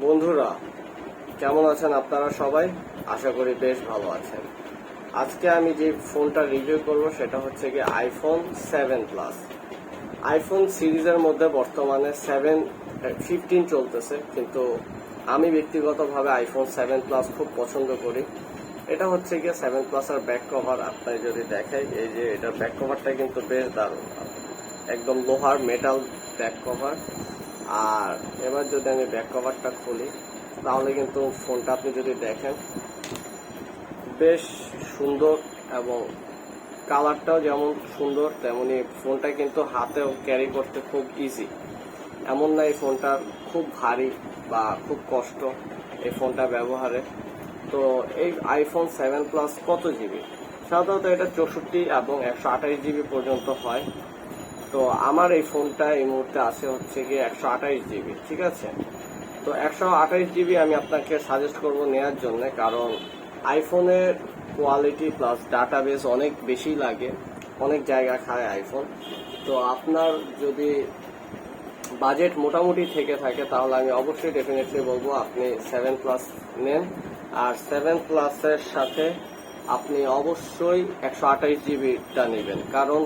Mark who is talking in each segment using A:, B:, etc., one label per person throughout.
A: বন্ধুরা, কেমন আছেন আপনারা সবাই? আশা করি বেশ ভালো আছেন। আজকে আমি যে ফোনটা রিভিউ করব সেটা হচ্ছে কি আইফোন 7 প্লাস। আইফোন সিরিজের মধ্যে বর্তমানে 15 চলতেছে, কিন্তু আমি ব্যক্তিগতভাবে আইফোন 7 প্লাস খুব পছন্দ করি। এটা হচ্ছে গিয়ে 7 প্লাসের ব্যাক কভার। আপনার যদি দেখাই, এই যে এটার ব্যাক কভারটা কিন্তু বেশ দারুণ, একদম লোহার মেটাল ব্যাক কভার। আর এবার যদি আমি ব্যাক কভারটা খুলি, তাহলে কিন্তু ফোনটা আপনি যদি দেখেন বেশ সুন্দর, এবং কালারটাও যেমন সুন্দর তেমনি ফোনটা কিন্তু হাতেও ক্যারি করতে খুব ইজি। এমন না এই ফোনটা খুব ভারী বা খুব কষ্ট এই ফোনটা ব্যবহারে। তো এই আইফোন 7 প্লাস কত জিবি? সাধারণত এটা 64 এবং 128 জিবি পর্যন্ত হয়। তো আমার এই ফোনটা এই মুহূর্তে আছে হচ্ছে গিয়ে 128 জিবি, ঠিক আছে। তো 128 জিবি আমি আপনাকে সাজেস্ট করব নেওয়ার জন্য, কারণ আইফোনের কোয়ালিটি প্লাস ডাটাবেস অনেক বেশি লাগে, অনেক জায়গা খায় আইফোন। তো আপনার যদি বাজেট মোটামুটি থেকে থাকে তাহলে আমি অবশ্যই ডেফিনেটলি বলবো আপনি 7 প্লাস নেন। আর 7 প্লাসের সাথে আপনি অবশ্যই 128 জিবিটা নেবেন, কারণ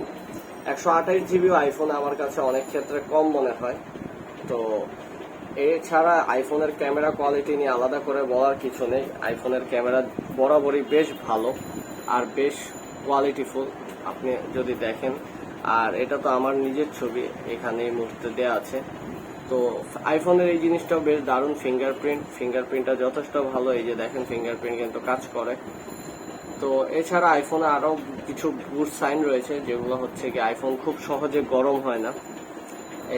A: 128 জিবিও আইফোন আমার কাছে অনেক ক্ষেত্রে কম মনে হয়। তো এছাড়া আইফোনের ক্যামেরা কোয়ালিটি নিয়ে আলাদা করে বলার কিছু নেই। আইফোনের ক্যামেরা বরাবরই বেশ ভালো আর বেশ কোয়ালিটিফুল, আপনি যদি দেখেন। আর এটা তো আমার নিজের ছবি এখানে এই মুহূর্তে দেওয়া আছে। তো আইফোনের এই জিনিসটাও বেশ দারুণ, ফিঙ্গারপ্রিন্টটা যথেষ্ট ভালো। এই যে দেখেন, ফিঙ্গারপ্রিন্ট কিন্তু কাজ করে। তো এছাড়া আইফোনে আরো কিছু গুড সাইন রয়েছে, যেগুলো হচ্ছে কি আইফোন খুব সহজে গরম হয় না।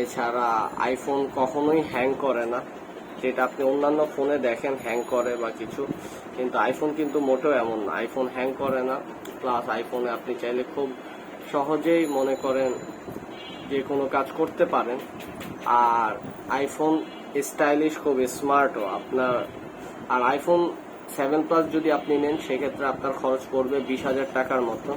A: এছাড়া আইফোন কখনোই হ্যাং করে না, যেটা আপনি অন্যান্য ফোনে দেখেন হ্যাং করে বা কিছু, কিন্তু আইফোন কিন্তু মোটেও এমন না। আইফোন হ্যাং করে না, প্লাস আইফোনে আপনি চাইলে খুব সহজেই মনে করেন যে কোনো কাজ করতে পারেন। আর আইফোন স্টাইলিশ, খুব স্মার্টও আপনার। আর আইফোন 7 প্লাস যদি আপনি নেন সেক্ষেত্রে আপনার খরচ পড়বে 20,000 টাকার মতো।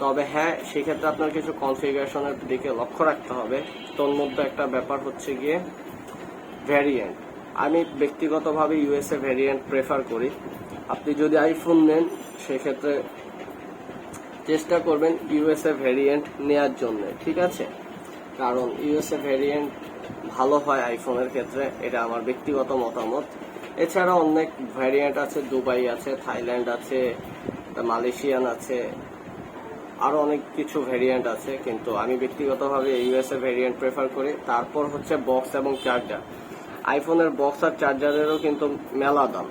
A: তবে হ্যাঁ, সেক্ষেত্রে আপনার কিছু কনফিগারেশনের দিকে লক্ষ্য রাখতে হবে। তোর মধ্যে একটা ব্যাপার হচ্ছে গিয়ে ভ্যারিয়েন্ট। আমি ব্যক্তিগতভাবে ইউএসএ ভ্যারিয়েন্ট প্রেফার করি। আপনি যদি আইফোন নেন সেক্ষেত্রে চেষ্টা করবেন ইউএসএ ভ্যারিয়েন্ট নেয়ার জন্য, ঠিক আছে। কারণ ইউএসএ ভ্যারিয়েন্ট ভালো হয় আইফোনের ক্ষেত্রে, এটা আমার ব্যক্তিগত মতামত। এছাড়া অনেক ভ্যারিয়েন্ট আছে, দুবাই আছে, থাইল্যান্ড আছে, মালয়েশিয়ান আছে, আরো অনেক কিছু ভ্যারিয়েন্ট আছে, কিন্তু আমি ব্যক্তিগতভাবে ইউএসএ ভ্যারিয়েন্ট প্রেফার করি। তারপর হচ্ছে বক্স এবং চার্জার। আইফোনের বক্স আর চার্জারেরও কিন্তু মেলা দাম।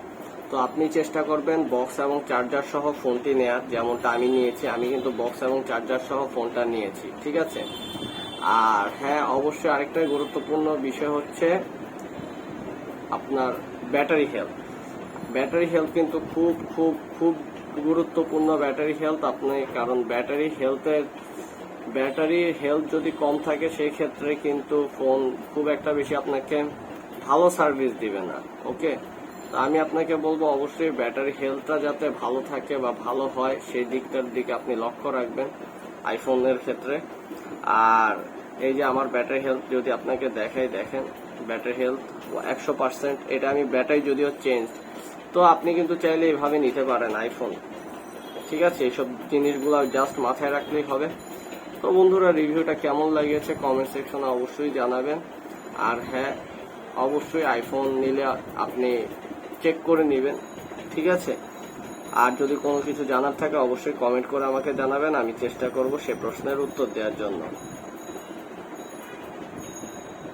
A: তো আপনি চেষ্টা করবেন বক্স এবং চার্জার সহ ফোনটি নেয়ার, যেমনটা আমি নিয়েছি। আমি কিন্তু বক্স এবং চার্জার সহ ফোনটা নিয়েছি, ঠিক আছে। আর হ্যাঁ, অবশ্যই আরেকটা গুরুত্বপূর্ণ বিষয় হচ্ছে আপনার ব্যাটারি হেলথ। ব্যাটারি হেলথ কিন্তু খুব খুব খুব গুরুত্বপূর্ণ, ব্যাটারি হেলথ আপনি। কারণ ব্যাটারি হেলথ যদি কম থাকে সেই ক্ষেত্রে কিন্তু ফোন খুব একটা বেশি আপনাকে ভালো সার্ভিস দিবে না। ওকে, তো আমি আপনাকে বলবো অবশ্যই ব্যাটারি হেলথটা যাতে ভালো থাকে বা ভালো হয় সেই দিকটার দিকে আপনি লক্ষ্য রাখবেন আইফোনের ক্ষেত্রে। আর এই যে আমার ব্যাটারি হেলথ যদি আপনাকে দেখেন, ব্যাটারি হেলথ 100%। এটা আমি ব্যাটারি যদিও চেঞ্জ, তো আপনি কিন্তু চাইলে এইভাবে নিতে পারেন আইফোন, ঠিক আছে। এইসব জিনিসগুলো জাস্ট মাথায় রাখলেই হবে। তো বন্ধুরা, রিভিউটা কেমন লাগিয়েছে কমেন্ট সেকশনে অবশ্যই জানাবেন। আর হ্যাঁ, অবশ্যই আইফোন নিলে আপনি চেক করে নেবেন, ঠিক আছে। আর যদি কোনো কিছু জানার থাকে অবশ্যই কমেন্ট করে আমাকে জানাবেন, আমি চেষ্টা করব সে প্রশ্নের উত্তর দেওয়ার জন্য।